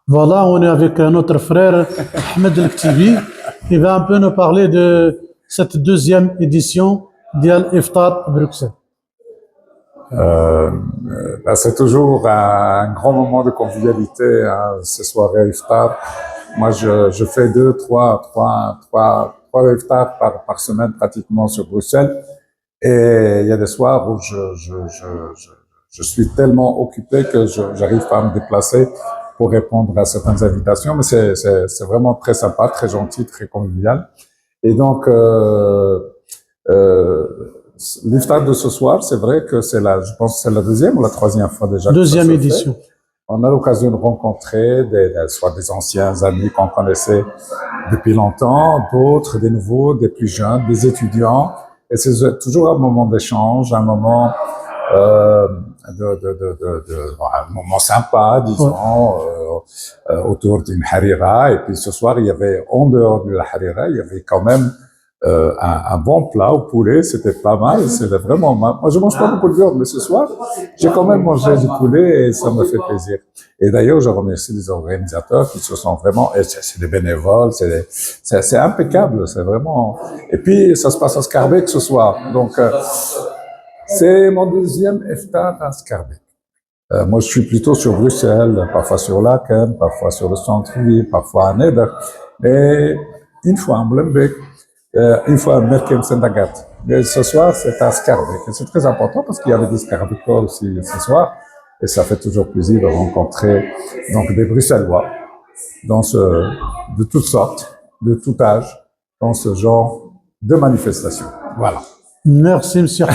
Voilà, on est avec notre frère Ahmed El-Ktibi. Il va un peu nous parler de cette deuxième édition d'Al Iftar à Bruxelles. C'est toujours un grand moment de convivialité, hein, ces soirées iftar. Moi, je fais trois iftars par semaine pratiquement sur Bruxelles. Et il y a des soirs où je suis tellement occupé que j'arrive pas à me déplacer pour répondre à certaines invitations. Mais c'est vraiment très sympa, très gentil, très convivial. Et donc, l'iftar de ce soir, c'est vrai que je pense que c'est la deuxième ou la troisième fois déjà que Deuxième ça se édition. fait. On a l'occasion de rencontrer soit des anciens amis qu'on connaissait depuis longtemps, d'autres, des nouveaux, des plus jeunes, des étudiants. Et c'est toujours un moment d'échange, un moment un moment sympa, disons, autour d'une harira. Et puis ce soir, il y avait, en dehors de la harira, il y avait quand même un bon plat au poulet, c'était pas mal, c'était vraiment mal. Moi, je mange pas beaucoup de viande, mais ce soir, j'ai quand même mangé du poulet et ça me fait plaisir. Et d'ailleurs, je remercie les organisateurs qui se sont vraiment, et c'est des bénévoles, c'est impeccable, c'est vraiment. Et puis, ça se passe à Scarbeck ce soir, donc c'est mon deuxième iftar à Scarbeck. Moi, je suis plutôt sur Bruxelles, parfois sur Laken, parfois sur le centre-ville, parfois à Neder, et une fois à Molenbeek, une fois à Merkem Sendagat. Mais ce soir, c'est à Scarbeck. Et c'est très important parce qu'il y avait des Scarbecois aussi ce soir. Et ça fait toujours plaisir de rencontrer donc des Bruxellois de toutes sortes, de tout âge, dans ce genre de manifestation. Voilà. Merci, monsieur.